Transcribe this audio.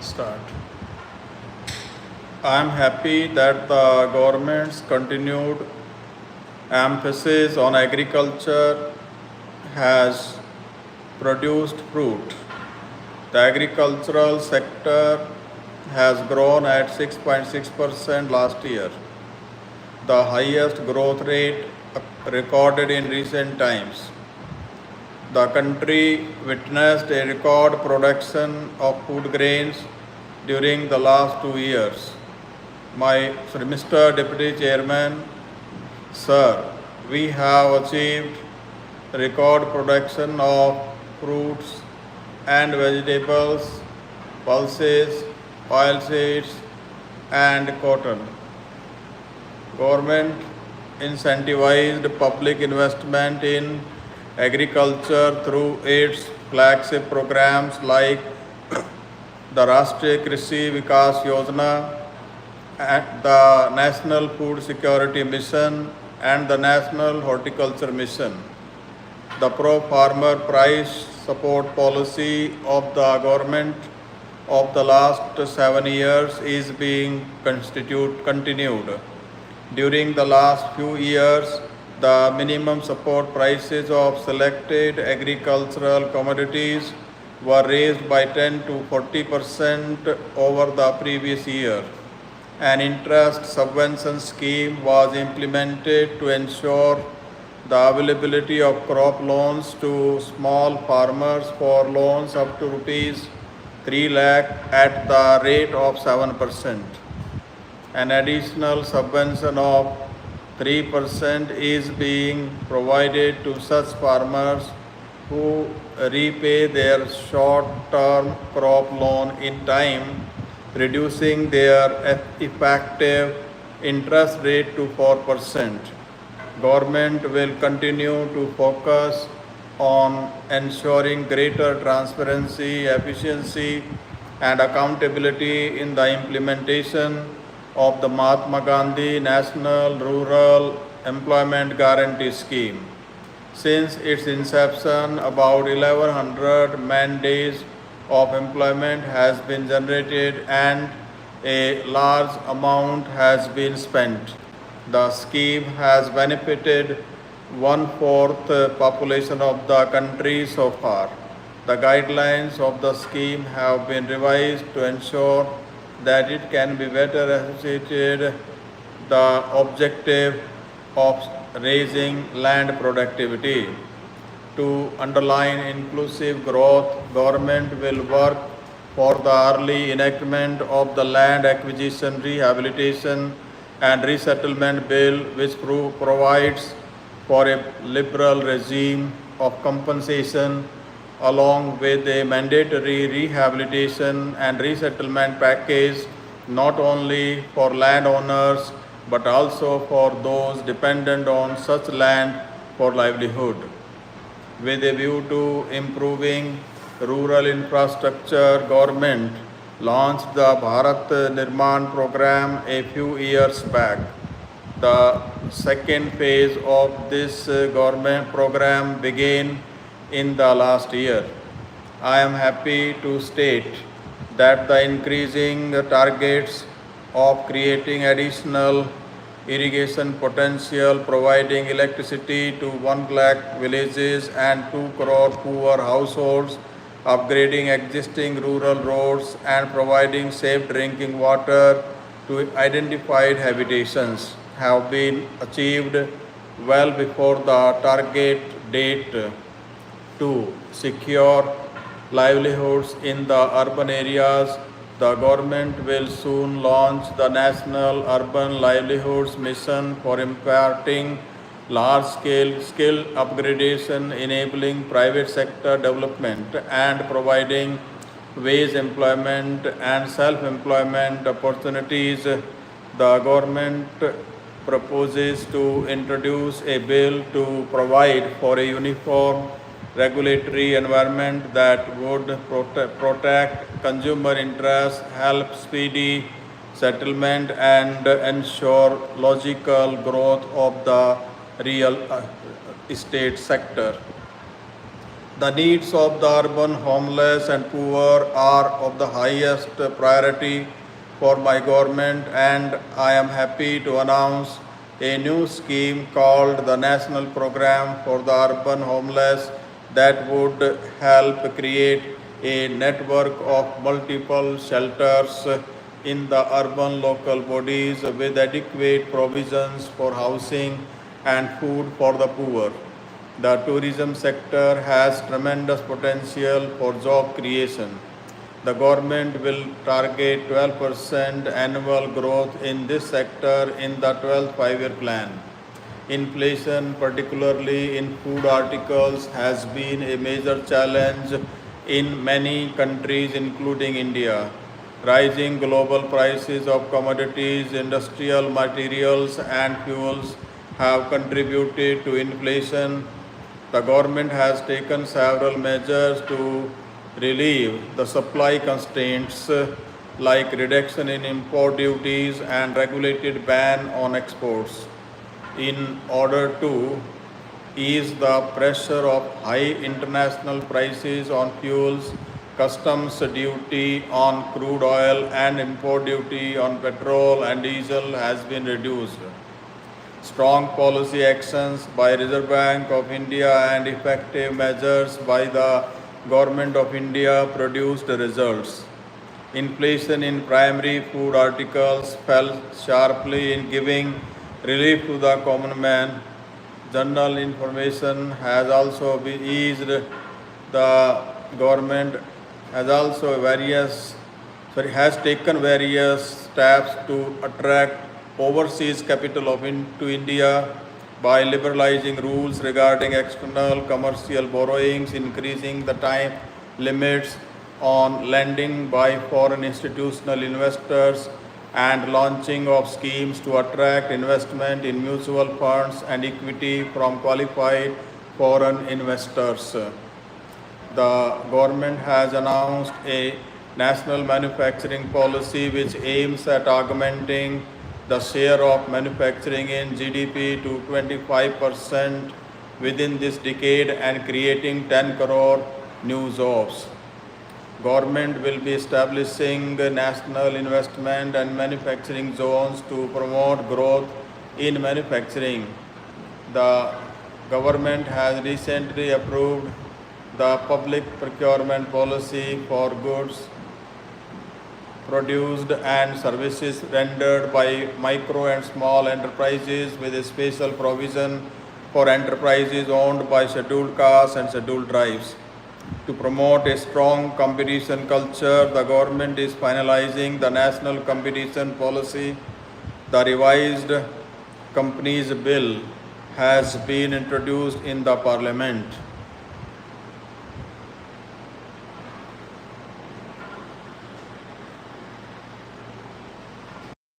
Start. I am happy that the government's continued emphasis on agriculture has produced fruit. The agricultural sector has grown at 6.6% last year, the highest growth rate recorded in recent times. The country witnessed a record production of food grains during the last 2 years. Mr. Deputy Chairman, Sir, we have achieved record production of fruits and vegetables, pulses, oilseeds, and cotton. Government incentivized public investment in agriculture through its flagship programs like the Rashtriya Krishi Vikas Yojana, the National Food Security Mission, and the National Horticulture Mission. The pro-farmer price support policy of the government of the last 7 years is being continued. During the last few years, the minimum support prices of selected agricultural commodities were raised by 10 to 40% over the previous year. An interest subvention scheme was implemented to ensure the availability of crop loans to small farmers for loans up to rupees 3 lakh at the rate of 7%. An additional subvention of 3% is being provided to such farmers who repay their short-term crop loan in time, reducing their effective interest rate to 4%. Government will continue to focus on ensuring greater transparency, efficiency, and accountability in the implementation of the Mahatma Gandhi National Rural Employment Guarantee Scheme. Since its inception, about 1100 man days of employment has been generated and a large amount has been spent. The scheme has benefited 1/4 population of the country so far. The guidelines of the scheme have been revised to ensure that it can be better associated the objective of raising land productivity. To underline inclusive growth, government will work for the early enactment of the Land Acquisition, Rehabilitation and Resettlement Bill, which provides for a liberal regime of compensation along with a mandatory rehabilitation and resettlement package not only for landowners but also for those dependent on such land for livelihood. With a view to improving rural infrastructure, government launched the Bharat Nirman program a few years back. The second phase of this government program began in the last year. I am happy to state that the increasing targets of creating additional irrigation potential, providing electricity to 1 lakh villages and 2 crore poor households, upgrading existing rural roads and providing safe drinking water to identified habitations have been achieved well before the target date. To secure livelihoods in the urban areas, the government will soon launch the National Urban Livelihoods Mission for imparting large-scale skill upgradation, enabling private sector development, and providing wage employment and self-employment opportunities. The government proposes to introduce a bill to provide for a uniform regulatory environment that would protect consumer interests, help speedy settlement, and ensure logical growth of the real estate sector. The needs of the urban homeless and poor are of the highest priority for my government, and I am happy to announce a new scheme called the National Program for the Urban Homeless that would help create a network of multiple shelters in the urban local bodies with adequate provisions for housing and food for the poor. The tourism sector has tremendous potential for job creation. The government will target 12% annual growth in this sector in the 12th five-year plan. Inflation, particularly in food articles, has been a major challenge in many countries, including India. Rising global prices of commodities, industrial materials, and fuels have contributed to inflation. The government has taken several measures to relieve the supply constraints like reduction in import duties and regulated ban on exports in order to ease the pressure of high international prices on fuels. Customs duty on crude oil and import duty on petrol and diesel has been reduced. Strong policy actions by Reserve Bank of India and effective measures by the Government of India produced results. Inflation in primary food articles fell sharply in giving relief to the common man. General information has also been eased. The government has taken various steps to attract overseas capital into India by liberalizing rules regarding external commercial borrowings, increasing the time limits on lending by foreign institutional investors, and launching of schemes to attract investment in mutual funds and equity from qualified foreign investors. The government has announced a national manufacturing policy which aims at augmenting the share of manufacturing in GDP to 25% within this decade and creating 10 crore new jobs. Government will be establishing national investment and manufacturing zones to promote growth in manufacturing. The government has recently approved the public procurement policy for goods produced and services rendered by micro and small enterprises with a special provision for enterprises owned by scheduled castes and scheduled tribes. To promote a strong competition culture, the government is finalizing the national competition policy. The revised companies bill has been introduced in the parliament.